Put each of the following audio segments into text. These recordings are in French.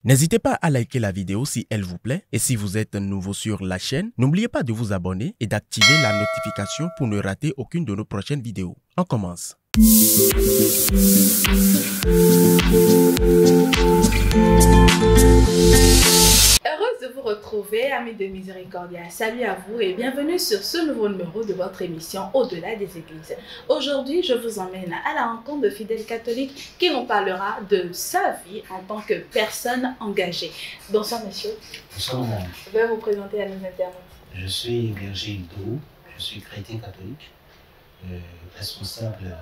N'hésitez pas à liker la vidéo si elle vous plaît et si vous êtes nouveau sur la chaîne, n'oubliez pas de vous abonner et d'activer la notification pour ne rater aucune de nos prochaines vidéos. On commence. Heureuse de vous retrouver, amis de Miséricordia. Salut à vous et bienvenue sur ce nouveau numéro de votre émission Au-delà des Églises. Aujourd'hui, je vous emmène à la rencontre de fidèles catholiques qui nous parlera de sa vie en tant que personne engagée. Bonsoir, monsieur. Bonsoir, madame. Veuillez vous présenter à nos internautes. Je suis Virgile Dou, je suis chrétien catholique, responsable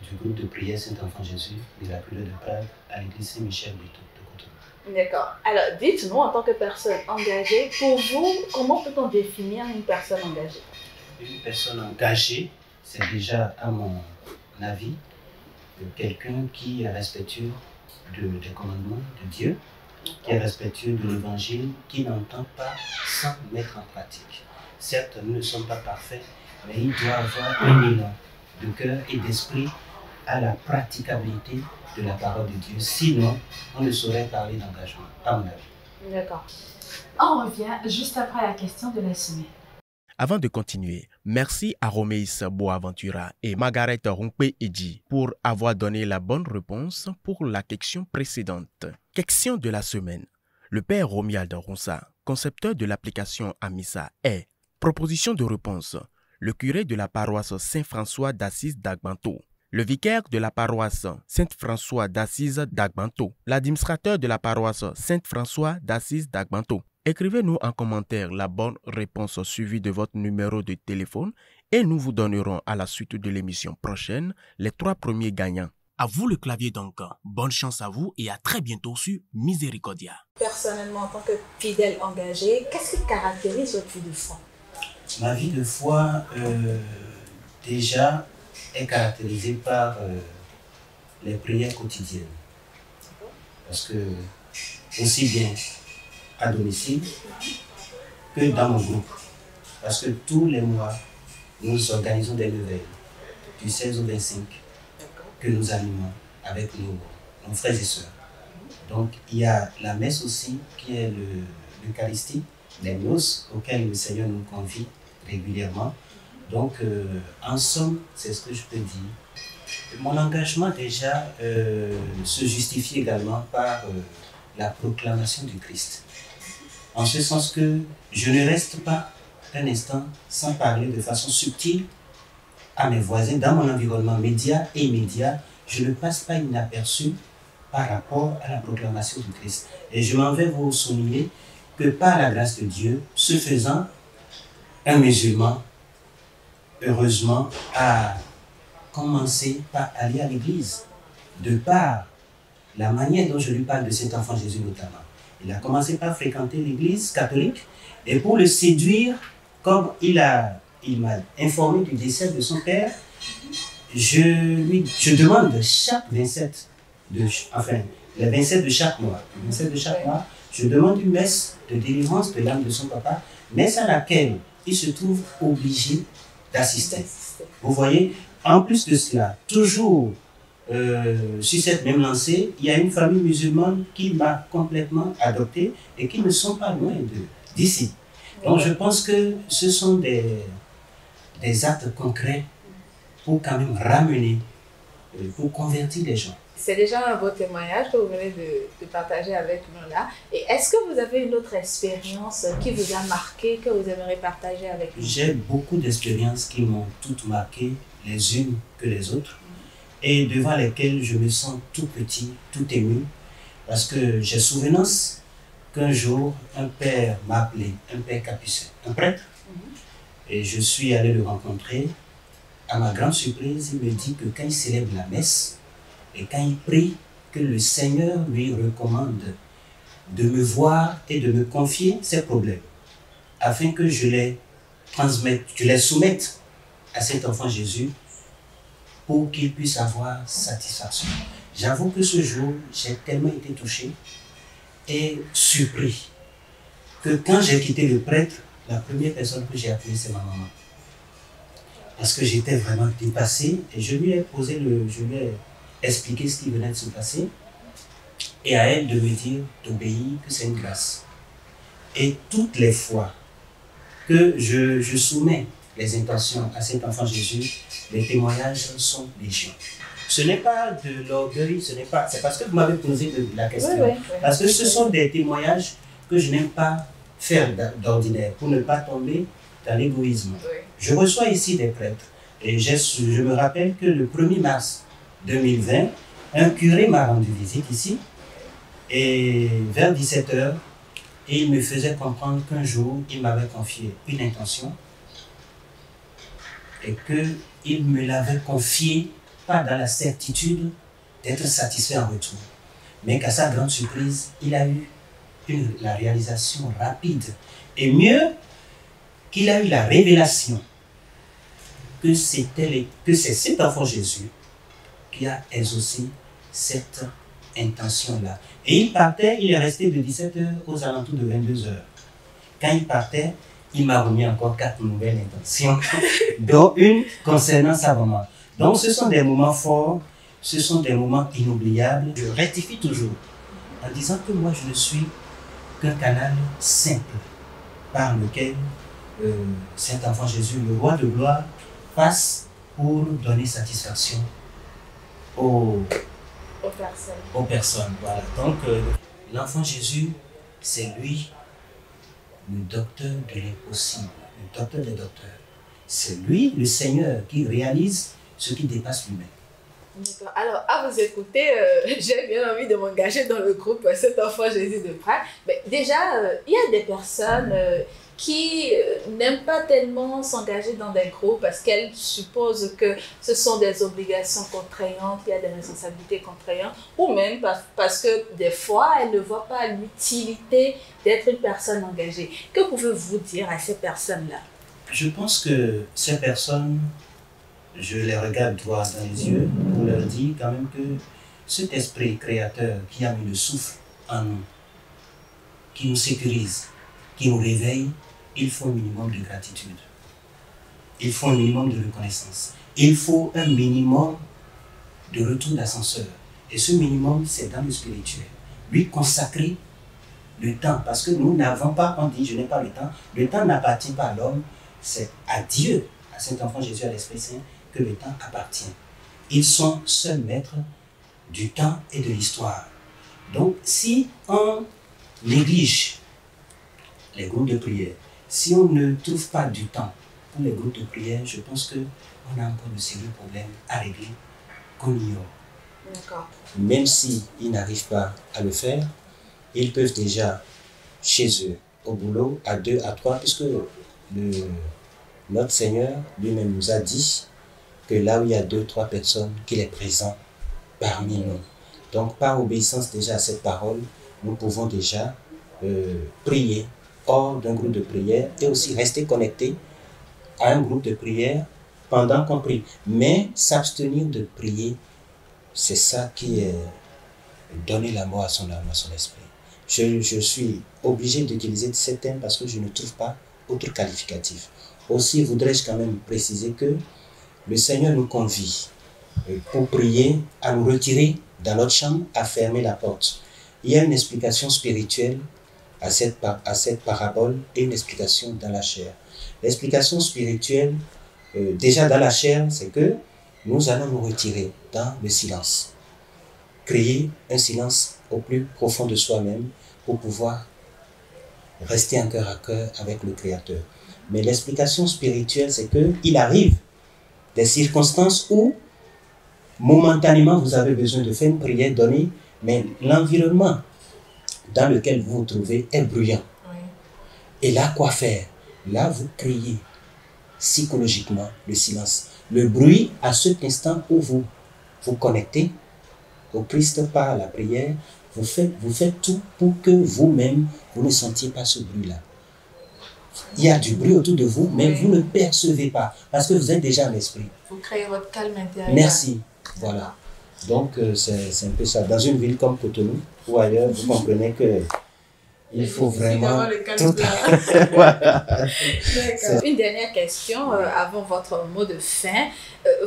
du groupe de prière Saint-Enfant Jésus de la Curie de Prague à l'église Saint-Michel de Cotonou. D'accord. Alors, dites-nous, en tant que personne engagée, pour vous, comment peut-on définir une personne engagée? Une personne engagée, c'est déjà, à mon avis, quelqu'un qui est respectueux des commandements de Dieu, qui est respectueux de l'évangile, qui n'entend pas sans mettre en pratique. Certes, nous ne sommes pas parfaits, mais il doit avoir un élan de cœur et d'esprit à la praticabilité de la parole de Dieu. Sinon, on ne saurait parler d'engagement, à mon avis. D'accord. On revient juste après la question de la semaine. Avant de continuer, merci à Roméis Boaventura et Margaret Rumpe Edji pour avoir donné la bonne réponse pour la question précédente. Question de la semaine. Le père Romuald Ronsa, concepteur de l'application Amissa, est proposition de réponse. Le curé de la paroisse Saint-François d'Assise d'Agbanto, le vicaire de la paroisse Saint-François d'Assise d'Agbanto, l'administrateur de la paroisse Saint-François d'Assise d'Agbanto. Écrivez-nous en commentaire la bonne réponse suivie de votre numéro de téléphone et nous vous donnerons à la suite de l'émission prochaine les 3 premiers gagnants. À vous le clavier donc. Bonne chance à vous et à très bientôt sur Miséricordia. Personnellement, en tant que fidèle engagé, qu'est-ce qui caractérise votre vie de foi? Ma vie de foi, déjà, est caractérisée par les prières quotidiennes. Parce que, aussi bien à domicile que dans mon groupe. Parce que tous les mois, nous organisons des leveilles du 16 au 25 que nous animons avec nos frères et sœurs. Donc, il y a la messe aussi qui est l'Eucharistie, les noces auxquelles le Seigneur nous convie régulièrement. Donc, en somme, c'est ce que je peux dire. Mon engagement déjà se justifie également par la proclamation du Christ. En ce sens que je ne reste pas un instant sans parler de façon subtile à mes voisins dans mon environnement média et immédiat. Je ne passe pas inaperçu par rapport à la proclamation du Christ. Et je m'en vais vous souligner que par la grâce de Dieu, ce faisant, un musulman, heureusement, a commencé par aller à l'église, de par la manière dont je lui parle de cet enfant Jésus notamment. Il a commencé par fréquenter l'église catholique et pour le séduire, comme il m'a informé du décès de son père, je demande chaque 27, les 27 de chaque mois, je demande une messe de délivrance de l'âme de son papa, messe à laquelle il se trouve obligé d'assister. Vous voyez, en plus de cela, toujours sur cette même lancée, il y a une famille musulmane qui m'a complètement adopté et qui ne sont pas loin d'ici. Donc je pense que ce sont des actes concrets pour quand même ramener, pour convertir les gens. C'est déjà un beau témoignage que vous venez de partager avec nous là. Et est-ce que vous avez une autre expérience qui vous a marqué, que vous aimeriez partager avec nous? J'ai beaucoup d'expériences qui m'ont toutes marqué, les unes que les autres, et devant lesquelles je me sens tout petit, tout ému, parce que j'ai souvenance qu'un jour, un père m'a appelé, un père capucin, un prêtre, et je suis allé le rencontrer. À ma grande surprise, il me dit que quand il célèbre la messe, et quand il prie, que le Seigneur lui recommande de me voir et de me confier ses problèmes, afin que je les soumette à cet enfant Jésus, pour qu'il puisse avoir satisfaction. J'avoue que ce jour, j'ai tellement été touché et surpris que quand j'ai quitté le prêtre, la première personne que j'ai appelée, c'est ma maman. Parce que j'étais vraiment dépassé et je lui ai expliqué ce qui venait de se passer. et à elle de me dire d'obéir, que c'est une grâce. Et toutes les fois que je soumets les intentions à cet enfant Jésus, les témoignages sont légion. Ce n'est pas de l'orgueil, c'est parce que vous m'avez posé la question. Oui. Parce que ce sont des témoignages que je n'aime pas faire d'ordinaire, pour ne pas tomber dans l'égoïsme. Oui. Je reçois ici des prêtres, et je me rappelle que le 1er mars 2020, un curé m'a rendu visite ici, et vers 17h, il me faisait comprendre qu'un jour, il m'avait confié une intention, et qu'il me l'avait confiée pas dans la certitude d'être satisfait en retour, mais qu'à sa grande surprise, il a eu la réalisation rapide, et mieux, qu'il a eu la révélation que c'est cet enfant Jésus qui a exaucé cette intention-là. Et il partait, il est resté de 17h aux alentours de 22h. Quand il partait, il m'a remis encore 4 nouvelles intentions, dont une concernant sa maman. Donc ce sont des moments forts, ce sont des moments inoubliables. Je rectifie toujours en disant que moi je ne suis qu'un canal simple par lequel cet enfant Jésus, le roi de gloire, passe pour donner satisfaction aux personnes. Voilà. Donc l'enfant Jésus, c'est lui le docteur de l'impossible, le docteur des docteurs. C'est lui le Seigneur qui réalise ce qui dépasse lui-même. D'accord. Alors, à vous écouter, j'ai bien envie de m'engager dans le groupe Cet enfant Jésus de Prague. Mais déjà, il y a des personnes qui n'aiment pas tellement s'engager dans des groupes parce qu'elles supposent que ce sont des obligations contraignantes, il y a des responsabilités contraignantes, ou même parce que des fois, elles ne voient pas l'utilité d'être une personne engagée. Que pouvez-vous dire à ces personnes-là? Je pense que ces personnes, je les regarde droit dans les yeux pour leur dire quand même que cet esprit créateur qui a mis le souffle en nous, qui nous sécurise, qui nous réveille, il faut un minimum de gratitude. Il faut un minimum de reconnaissance. Il faut un minimum de retour d'ascenseur. Et ce minimum, c'est dans le spirituel. Lui consacrer le temps, parce que nous n'avons pas, on dit je n'ai pas le temps. Le temps n'appartient pas à l'homme, c'est à Dieu, à cet enfant Jésus, à l'Esprit Saint, que le temps appartient. Ils sont seuls maîtres du temps et de l'histoire. Donc, si on néglige les groupes de prière, si on ne trouve pas du temps pour les groupes de prière, je pense qu'on a encore de sérieux problèmes à régler qu'on ignore. D'accord. Même s'ils n'arrivent pas à le faire, ils peuvent déjà, chez eux, au boulot, à 2, à 3, puisque notre Seigneur lui-même nous a dit que là où il y a 2, 3 personnes, qu'il est présent parmi nous. Donc, par obéissance déjà à cette parole, nous pouvons déjà prier hors d'un groupe de prière et aussi rester connectés à un groupe de prière pendant qu'on prie. Mais s'abstenir de prier, c'est ça qui est donner la mort à son âme, à son esprit. Je suis obligé d'utiliser ce terme parce que je ne trouve pas autre qualificatif. Aussi voudrais-je quand même préciser que le Seigneur nous convie pour prier à nous retirer dans notre chambre, à fermer la porte. Il y a une explication spirituelle à cette parabole et une explication dans la chair. L'explication spirituelle, déjà dans la chair, c'est que nous allons nous retirer dans le silence. Créer un silence au plus profond de soi-même pour pouvoir rester en cœur à cœur avec le Créateur. Mais l'explication spirituelle, c'est qu'il arrive des circonstances où, momentanément, vous avez besoin de faire une prière donnée, mais l'environnement dans lequel vous vous trouvez est bruyant. Oui. Et là, quoi faire? Là, vous créez psychologiquement le silence. Le bruit, à cet instant où vous vous connectez au Christ par la prière, vous faites tout pour que vous-même, vous ne sentiez pas ce bruit-là. Il y a du bruit autour de vous, mais vous ne percevez pas, parce que vous êtes déjà en esprit. Vous créez votre calme intérieur. Merci. Voilà. Donc, c'est un peu ça. Dans une ville comme Cotonou ou ailleurs, vous comprenez que Il faut vraiment le calme tout... D'accord. Une dernière question avant votre mot de fin.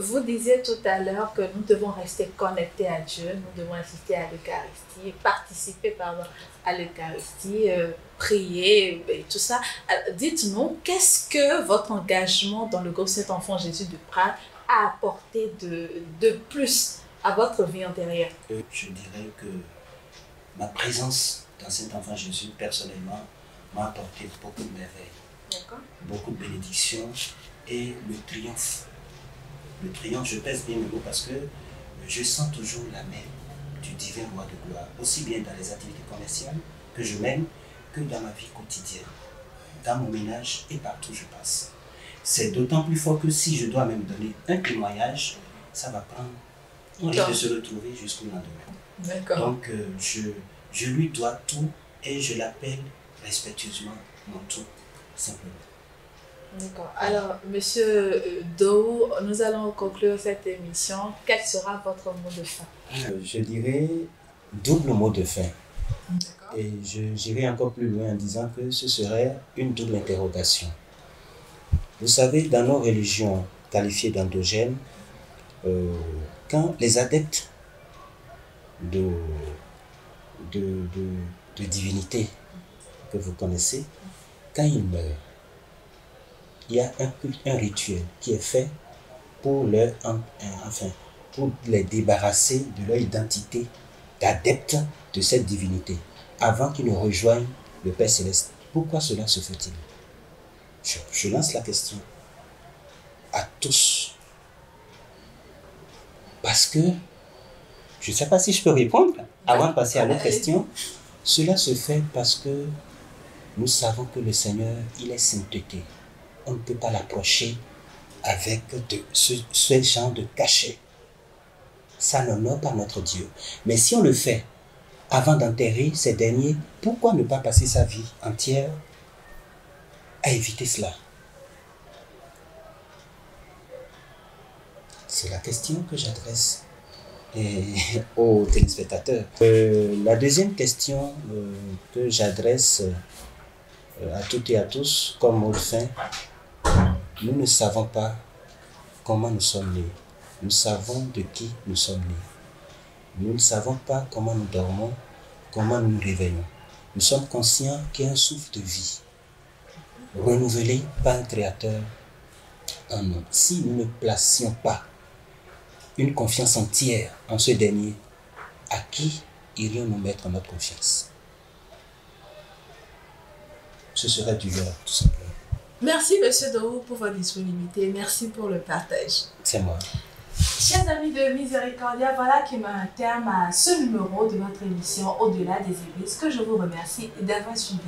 Vous disiez tout à l'heure que nous devons rester connectés à Dieu, nous devons assister à l'Eucharistie, participer à l'Eucharistie, prier et tout ça. Dites-nous, qu'est-ce que votre engagement dans le groupe Saint-Enfant Jésus de Prague a apporté de plus à votre vie antérieure? Je dirais que ma présence dans Saint-Enfant Jésus, personnellement, m'a apporté beaucoup de merveilles, beaucoup de bénédictions et le triomphe. Le triomphe, je pèse bien le mot parce que je sens toujours la main du divin roi de gloire, aussi bien dans les activités commerciales que je mène que dans ma vie quotidienne, dans mon ménage et partout où je passe. C'est d'autant plus fort que si je dois même donner un témoignage, ça va prendre, on risque de se retrouver jusqu'au lendemain. Donc je lui dois tout et je l'appelle respectueusement mon tout, simplement. D'accord. Alors, Monsieur Dou, nous allons conclure cette émission. Quel sera votre mot de fin? Je dirais double mot de fin. Et j'irai encore plus loin en disant que ce serait une double interrogation. Vous savez, dans nos religions qualifiées d'endogènes, quand les adeptes de divinité que vous connaissez, quand ils meurent, il y a un rituel qui est fait pour pour les débarrasser de leur identité d'adepte de cette divinité avant qu'ils ne rejoignent le Père Céleste. Pourquoi cela se fait-il? Je lance la question à tous. Parce que, je ne sais pas si je peux répondre avant de passer à l'autre question. Cela se fait parce que nous savons que le Seigneur, il est sainteté. On ne peut pas l'approcher avec ce genre de cachet. Ça n'honore pas notre Dieu. Mais si on le fait avant d'enterrer ces derniers, pourquoi ne pas passer sa vie entière à éviter cela? C'est la question que j'adresse aux téléspectateurs. La deuxième question que j'adresse à toutes et à tous, comme mot de fin, nous ne savons pas comment nous sommes nés. Nous savons de qui nous sommes nés. Nous ne savons pas comment nous dormons, comment nous nous réveillons. Nous sommes conscients qu'il y a un souffle de vie, renouvelé par un créateur en nous. Si nous ne placions pas une confiance entière en ce dernier, à qui irions-nous mettre notre confiance? Ce serait du leurre, tout simplement. Merci, Monsieur Dou, pour votre disponibilité. Merci pour le partage. C'est moi. Chers amis de Miséricordia, voilà qui met un terme à ce numéro de notre émission Au-delà des Églises, que je vous remercie d'avoir suivi.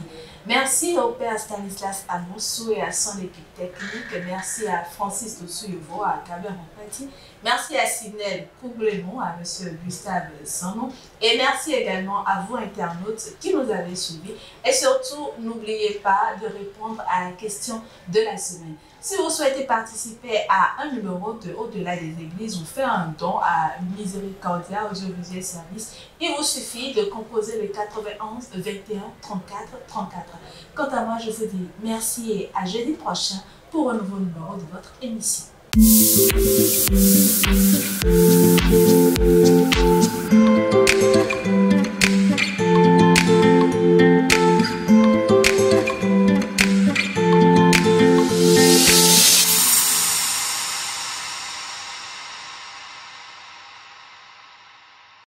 Merci au Père Stanislas Amoussou et à son équipe technique. Merci à Francis Toussuyevo, à Kaber Mpati. Merci à Sinel Koublemon, à M. Gustave Sanon. Et merci également à vous, internautes, qui nous avez suivis. Et surtout, n'oubliez pas de répondre à la question de la semaine. Si vous souhaitez participer à un numéro de Au-delà des Églises ou faire un don à Miséricordia Audiovisuel Service, il vous suffit de composer le 91 21 34 34. Quant à moi, je vous dis merci et à jeudi prochain pour un nouveau numéro de votre émission.